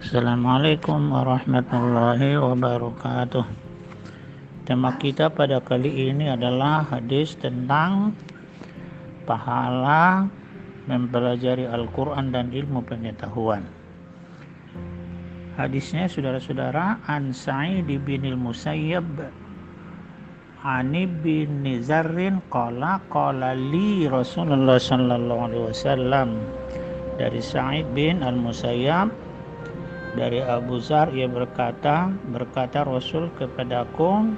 Assalamualaikum warahmatullahi wabarakatuh. Tema kita pada kali ini adalah hadis tentang pahala mempelajari Al-Quran dan ilmu pengetahuan. Hadisnya, saudara-saudara, an Sa'id bin al-Musayyab an bin Zarrin qala li Rasulullah sallallahu alaihi wasallam. Dari Sa'id bin al-Musayyab dari Abu Zar, ia berkata Rasul kepadaku,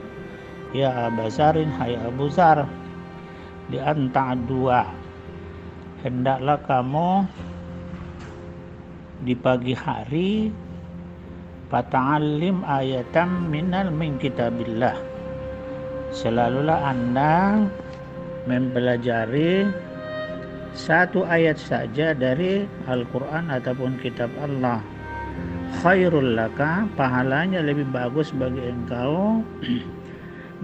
ya Abu Zarin, hai Abu Zar, di antara dua, hendaklah kamu di pagi hari fata'allim ayatam min kitabillah, selalulah Anda mempelajari satu ayat saja dari Al-Quran ataupun kitab Allah. Khairul laka, pahalanya lebih bagus bagi engkau,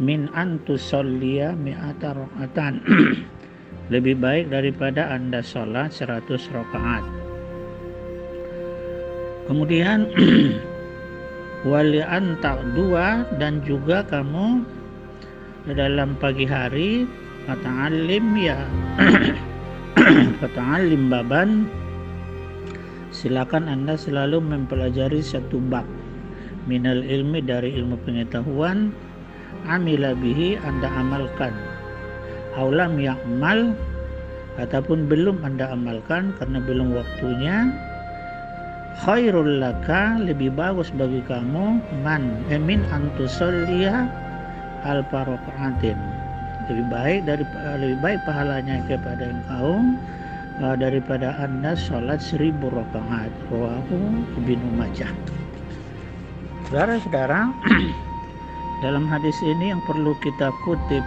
min antusolliya mi'ata rakaatan, lebih baik daripada Anda sholat 100 rakaat. Kemudian wali antak dua, dan juga kamu dalam pagi hari fata'allim ya fata'allim baban, silakan Anda selalu mempelajari satu bab minal ilmi, dari ilmu pengetahuan, amila bihi, Anda amalkan, aulam ya'mal, ataupun belum Anda amalkan karena belum waktunya. Khairul laka, lebih bagus bagi kamu, min antusolliya alfa rakaatin, lebih baik pahalanya kepada engkau daripada Anda sholat 1000 rakaat. Rawahu Ibnu Majah. Saudara-saudara, dalam hadis ini yang perlu kita kutip,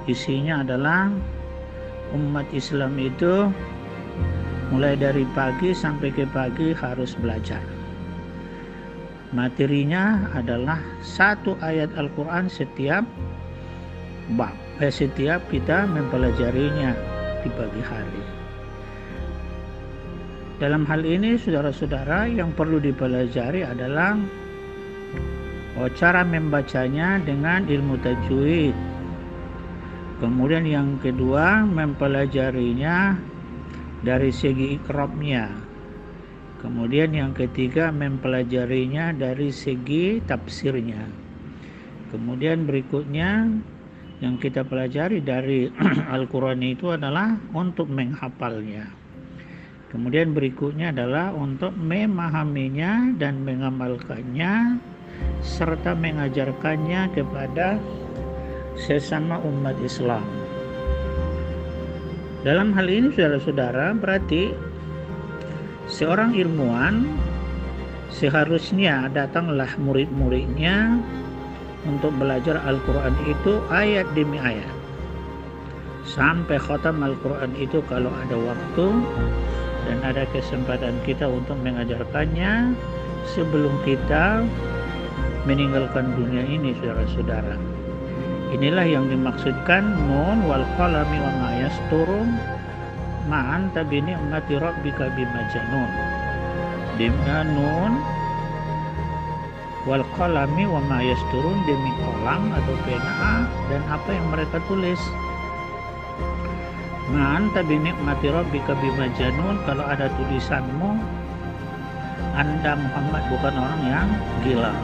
isinya adalah umat Islam itu mulai dari pagi sampai ke pagi harus belajar. Materinya adalah satu ayat Al-Quran setiap bab, setiap kita mempelajarinya di pagi hari. Dalam hal ini, saudara-saudara, yang perlu dipelajari adalah cara membacanya dengan ilmu tajwid. Kemudian yang kedua, mempelajarinya dari segi ikrabnya. Kemudian yang ketiga, mempelajarinya dari segi tafsirnya. Kemudian berikutnya yang kita pelajari dari Al-Quran itu adalah untuk menghafalnya. Kemudian berikutnya adalah untuk memahaminya dan mengamalkannya, serta mengajarkannya kepada sesama umat Islam. Dalam hal ini, saudara-saudara, berarti seorang ilmuwan seharusnya datanglah murid-muridnya untuk belajar Al-Quran itu ayat demi ayat sampai khatam Al-Quran itu kalau ada waktu dan ada kesempatan kita untuk mengajarkannya sebelum kita meninggalkan dunia ini, saudara-saudara. Inilah yang dimaksudkan nun wal qalami wa ma yasturun ma anta bi ni'mati rabbika bimajnun. Dengan nun wal qalami wa ma yasturun, demi kolam atau pena dan apa yang mereka tulis. Ma anta bi ni'mati rabbika bimajnun, kalau ada tulisanmu Anda Muhammad bukan orang yang gila.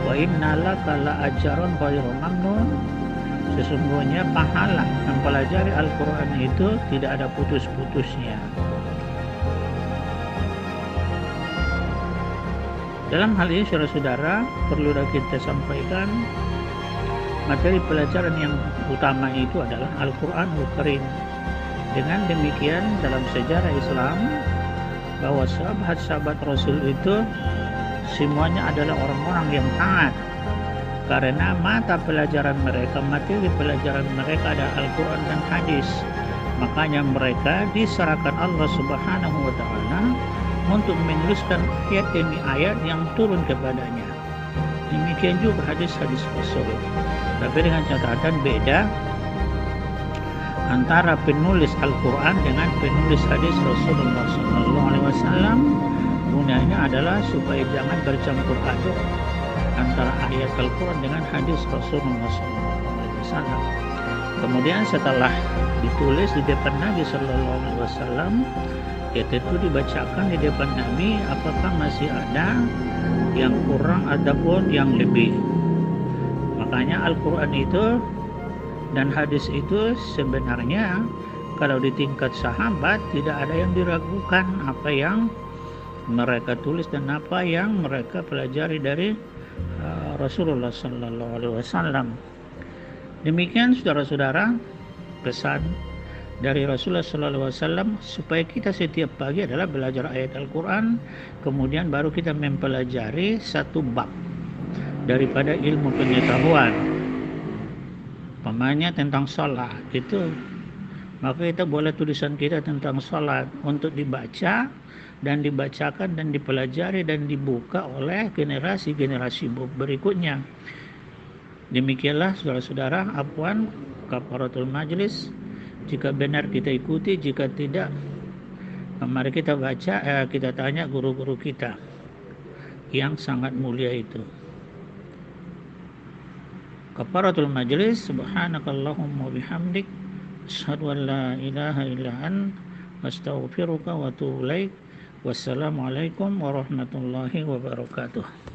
Wa innalaka la ajran ghairu mamnun, sesungguhnya pahala mempelajari Al-Quran itu tidak ada putus-putusnya. Dalam hal ini, saudara-saudara, perlu kita sampaikan materi pelajaran yang utama itu adalah Al-Quranul Karim. Dengan demikian, dalam sejarah Islam, bahwa sahabat-sahabat Rasul itu semuanya adalah orang-orang yang taat, karena mata pelajaran mereka, materi pelajaran mereka adalah Al-Quran dan hadis. Makanya mereka diserahkan Allah Subhanahu wa Ta'ala untuk menuliskan ayat demi ayat yang turun kepadanya. Demikian juga hadis-hadis Rasul. Tapi dengan catatan beda antara penulis Al-Quran dengan penulis hadis Rasulullah SAW. Dunia tujuannya adalah supaya jangan bercampur aduk antara ayat Al-Quran dengan hadis Rasulullah SAW. Kemudian setelah ditulis di depan Nabi SAW, ya tentu dibacakan di depan Nabi apakah masih ada yang kurang ataupun yang lebih. Makanya Al-Quran itu dan hadis itu sebenarnya kalau di tingkat sahabat tidak ada yang diragukan apa yang mereka tulis dan apa yang mereka pelajari dari Rasulullah SAW. Demikian saudara-saudara pesan dari Rasulullah SAW supaya kita setiap pagi adalah belajar ayat Al-Quran, kemudian baru kita mempelajari satu bab daripada ilmu pengetahuan. Pamannya tentang sholat itu, maka kita boleh tulisan kita tentang sholat untuk dibaca dan dibacakan dan dipelajari dan dibuka oleh generasi-generasi berikutnya. Demikianlah saudara-saudara, afwan kafaratul majlis. Jika benar kita ikuti, jika tidak mari kita baca, kita tanya guru-guru kita yang sangat mulia itu. Kafaratul majlis, subhanakallahumma bihamdik, asyhadu an la ilaha illa anta, astaghfiruka wa atubu ilaik. Wassalamualaikum warahmatullahi wabarakatuh.